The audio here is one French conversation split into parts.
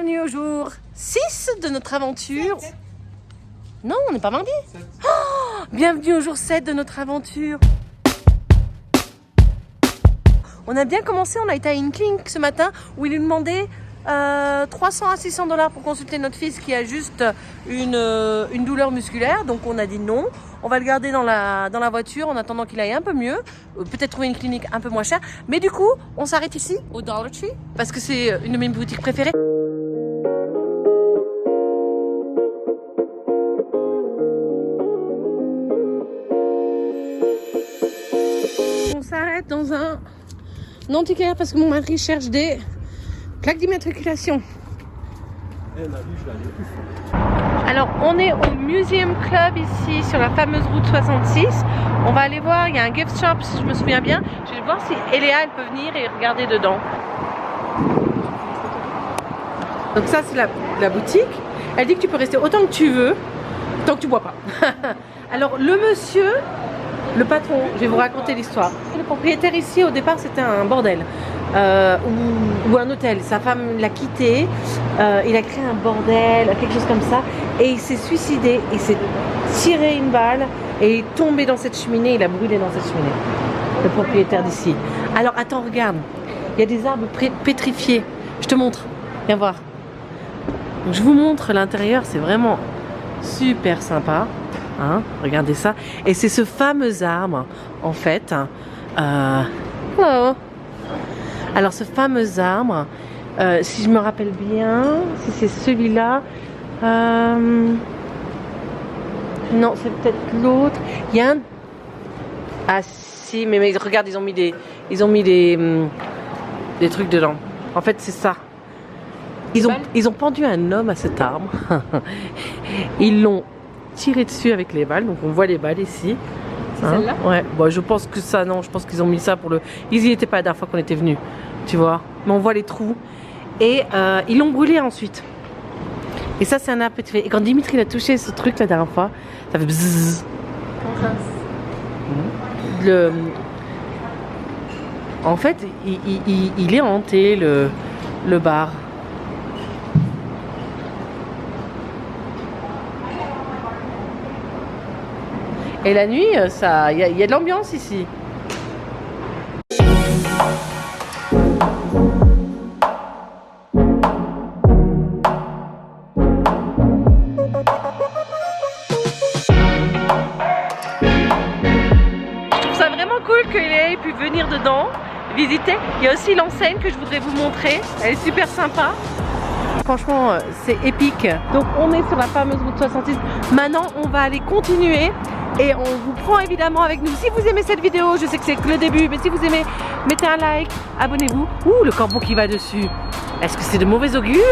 bienvenue au jour 6 de notre aventure. Non, on n'est pas mardi. Oh, bienvenue au jour 7 de notre aventure. On a bien commencé, on a été à une clinique ce matin où il nous demandait 300 à 600 $ pour consulter notre fils qui a juste une douleur musculaire. Donc on a dit non, on va le garder dans la voiture en attendant qu'il aille un peu mieux. Peut-être trouver une clinique un peu moins chère. Mais du coup, on s'arrête ici au Dollar Tree parce que c'est une de mes boutiques préférées. On s'arrête dans un antiquaire parce que mon mari cherche des plaques d'immatriculation. Alors on est au Museum Club ici sur la fameuse route 66. On va aller voir, il y a un gift shop si je me souviens bien. Je vais voir si Eléa elle peut venir et regarder dedans. Donc ça c'est la boutique. Elle dit que tu peux rester autant que tu veux, tant que tu bois pas. Alors le monsieur, le patron, je vais vous raconter l'histoire. Le propriétaire ici au départ c'était un bordel. Ou un hôtel. Sa femme l'a quitté, il a créé un bordel, quelque chose comme ça, et il s'est suicidé, il s'est tiré une balle et il est tombé dans cette cheminée, il a brûlé dans cette cheminée, le propriétaire d'ici. Alors attends, regarde, il y a des arbres pétrifiés, je te montre, viens voir. Donc, je vous montre l'intérieur, c'est vraiment super sympa, hein, regardez ça, et c'est ce fameux arbre, en fait, hello. Alors ce fameux arbre, si je me rappelle bien, si c'est celui-là, non c'est peut-être l'autre. Il y a un, ah si, mais regarde, ils ont mis des trucs dedans. En fait c'est ça. Ils ont pendu un homme à cet arbre. Ils l'ont tiré dessus avec les balles, donc on voit les balles ici. C'est celle-là ? Ouais, bon, je pense que ça, non, je pense qu'ils ont mis ça pour le... Ils y étaient pas la dernière fois qu'on était venus, tu vois. Mais on voit les trous. Et ils l'ont brûlé ensuite. Et ça, c'est un arbre pétrifié. Et quand Dimitri a touché ce truc la dernière fois, ça fait bzzz. Comment ça ? En fait, il est hanté, le bar. Et la nuit, il y a de l'ambiance ici. Je trouve ça vraiment cool qu'il ait pu venir dedans, visiter. Il y a aussi l'enseigne que je voudrais vous montrer. Elle est super sympa. Franchement, c'est épique. Donc on est sur la fameuse route 66. Maintenant, on va aller continuer. Et on vous prend évidemment avec nous. Si vous aimez cette vidéo, je sais que c'est que le début, mais si vous aimez, mettez un like, abonnez-vous. Ouh, le corbeau qui va dessus. Est-ce que c'est de mauvais augure ?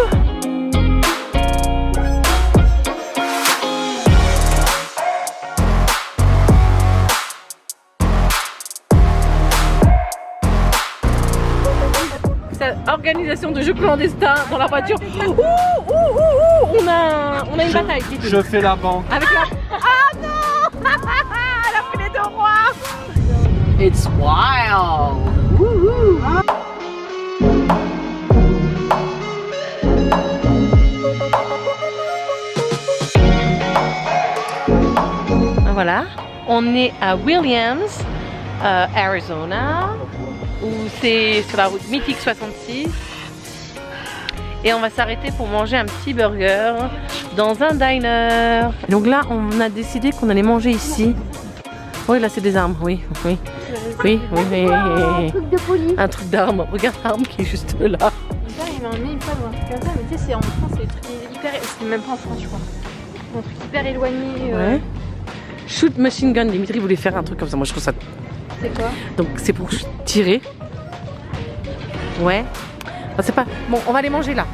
C'est organisation de jeux clandestins dans la voiture. Ouh, on a une bataille. Je fais la banque. Avec la... Ah non! Elle a pris les deux rois. It's wild. Woohoo. Voilà, on est à Williams, Arizona, où c'est sur la route mythique 66. Et on va s'arrêter pour manger un petit burger dans un diner. Donc là, on a décidé qu'on allait manger ici. Oui, là, c'est des armes, oui. Un truc de police. Un truc d'arme. Regarde l'arme qui est juste là. Mon père, il m'a emmené une fois dans un truc comme ça, mais tu sais, c'est en France, c'est des trucs hyper... C'est même pas en France, je crois. Un truc hyper éloigné. Ouais. Shoot machine gun. Dimitri voulait faire un truc comme ça. Moi, je trouve ça... C'est quoi? Donc, c'est pour tirer. Ouais. Enfin, c'est pas... Bon, on va aller manger là.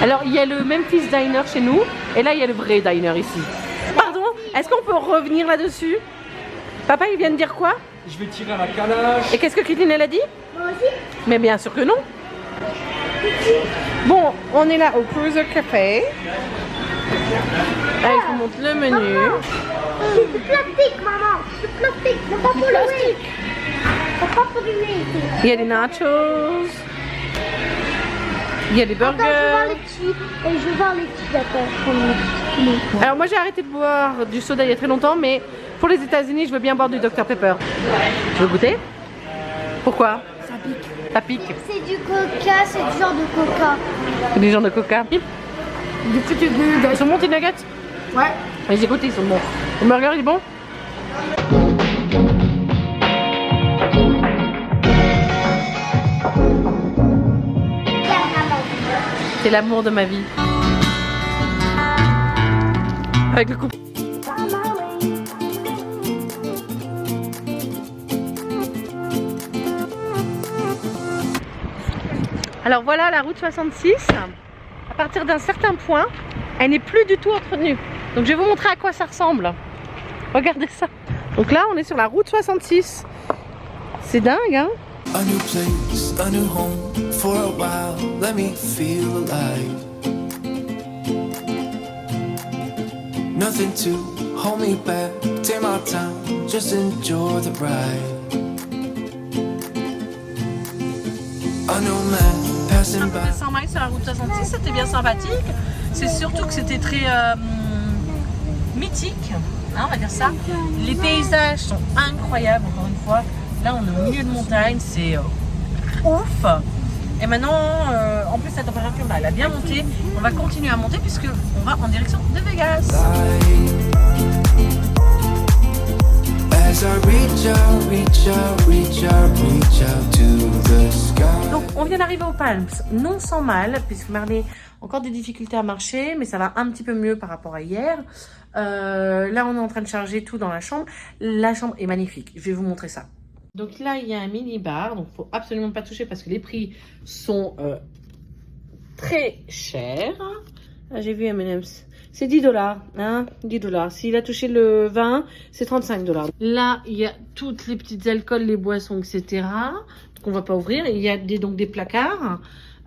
Alors, il y a le Memphis Diner chez nous. Et là, il y a le vrai diner ici. Pardon? Est-ce qu'on peut revenir là-dessus? Papa, il vient de dire quoi? Je vais tirer à la calage. Et qu'est-ce que Caitlin, elle a dit? Moi aussi. Mais bien sûr que non. Bon, on est là au Cruiser Café. Là, il vous montre le menu. C'est du plastique, maman. C'est du plastique. C'est pas pollué. C'est pas pollué. Il y a des nachos. Il y a des Attends, je vais voir burgers. les chips. Et je vais voir les chips après. Alors moi j'ai arrêté de boire du soda il y a très longtemps, mais pour les États-Unis je veux bien boire du Dr Pepper. Tu veux goûter? Pourquoi? Ça pique. Ça pique. C'est du coca, c'est du genre de coca. C'est des gens de coca. Du petit Ils sont bons tes nuggets? Ouais. Mais j'ai goûté, ils sont bons. Le burger il est bon? C'est l'amour de ma vie. Avec le couple. Alors voilà la route 66. À partir d'un certain point, elle n'est plus du tout entretenue. Donc je vais vous montrer à quoi ça ressemble. Regardez ça. Donc là, on est sur la route 66. C'est dingue, hein? A new place, a new home for a while. Let me feel alive. Nothing to hold me back. Take my time, just enjoy the ride. A new man passing by. 100 miles sur la route 66, c'était bien sympathique. C'est surtout que c'était très mythique, hein, on va dire ça. Les paysages sont incroyables, encore une fois. Là, on est au milieu de montagne, c'est ouf. Et maintenant, en plus, la température là, elle a bien monté. On va continuer à monter puisque on va en direction de Vegas. As I reach out, reach out, reach out, reach out to the sky. Donc, on vient d'arriver aux Palms, non sans mal, puisque Marley a encore des difficultés à marcher, mais ça va un petit peu mieux par rapport à hier. Là, on est en train de charger tout dans la chambre. La chambre est magnifique. Je vais vous montrer ça. Donc là, il y a un mini-bar, donc il ne faut absolument pas toucher parce que les prix sont très chers. Ah, j'ai vu M&M's. C'est 10 $, hein, 10 $. S'il a touché le 20, c'est 35 $. Là, il y a toutes les petites alcools, les boissons, etc. qu'on va pas ouvrir. Il y a donc des placards.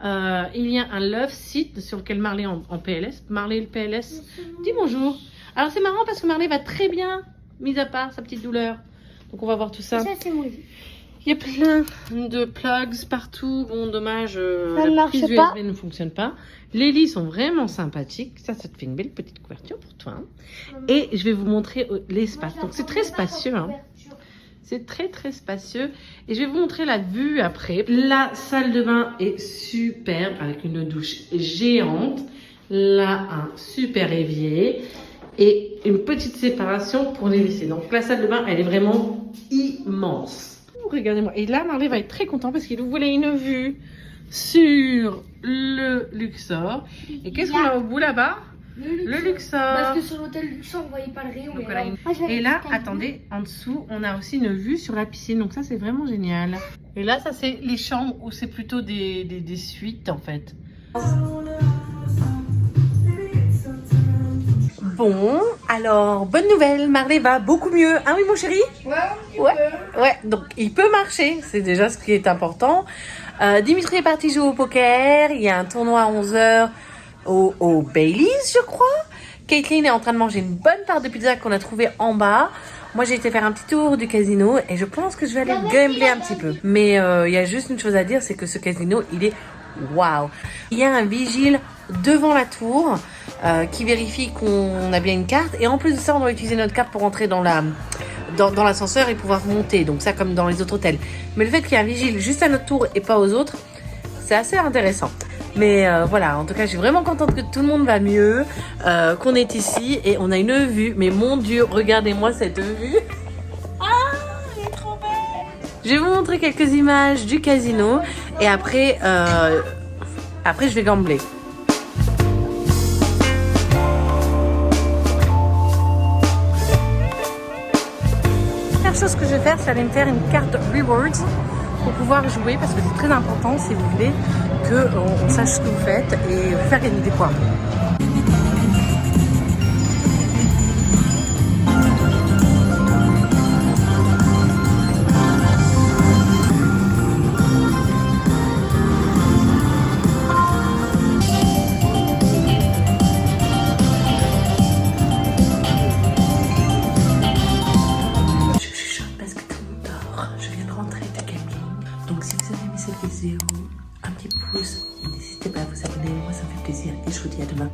Il y a un love seat sur lequel Marley en PLS. Marley le PLS. Dis bonjour. Alors c'est marrant parce que Marley va très bien, mis à part sa petite douleur. Donc on va voir tout ça. Ça, c'est mon lit. Il y a plein de plugs partout. Bon, dommage, Ça ne la marche prise USB pas. ne fonctionne pas. Les lits sont vraiment sympathiques. Ça te fait une belle petite couverture pour toi. Et je vais vous montrer l'espace. Donc c'est très spacieux, hein. C'est très très spacieux. Et je vais vous montrer la vue après. La salle de bain est superbe avec une douche géante. Là, un super évier. Et une petite séparation pour les WC. Donc la salle de bain, elle est vraiment immense. Regardez-moi. Et là, Marley va être très content parce qu'il voulait une vue sur le Luxor. Et qu'est-ce qu'on a au bout là-bas? Le Luxor. Parce que sur l'hôtel Luxor, on voyait pas le rayon. Donc, Mais voilà, là, et là, attendez, en dessous, on a aussi une vue sur la piscine. Donc ça, c'est vraiment génial. Et là, ça, c'est les chambres où c'est plutôt des suites, en fait. Bon, alors, bonne nouvelle, Marley va beaucoup mieux. Ah oui, mon chéri? Ouais, donc il peut marcher, c'est déjà ce qui est important. Dimitri est parti jouer au poker, il y a un tournoi à 11h au Baileys, je crois. Caitlin est en train de manger une bonne part de pizza qu'on a trouvée en bas. Moi, j'ai été faire un petit tour du casino et je pense que je vais aller gambler un petit peu. Mais il y a juste une chose à dire, c'est que ce casino, il est waouh. Il y a un vigile devant la tour qui vérifie qu'on a bien une carte. Et en plus de ça, on doit utiliser notre carte pour rentrer dans l'ascenseur et pouvoir monter. Donc ça, comme dans les autres hôtels. Mais le fait qu'il y ait un vigile juste à notre tour et pas aux autres, c'est assez intéressant. Mais voilà, en tout cas, je suis vraiment contente que tout le monde va mieux, qu'on est ici et on a une vue. Mais mon Dieu, regardez-moi cette vue. Ah, elle est trop belle. Je vais vous montrer quelques images du casino et après je vais gambler. La première chose que je vais faire, c'est aller me faire une carte Rewards pour pouvoir jouer parce que c'est très important si vous voulez qu'on sache ce que vous faites et vous faire gagner des points. Bonjour, je viens de rentrer du camping. Donc si vous avez aimé cette vidéo, un petit pouce, n'hésitez pas à vous abonner, moi ça me fait plaisir et je vous dis à demain.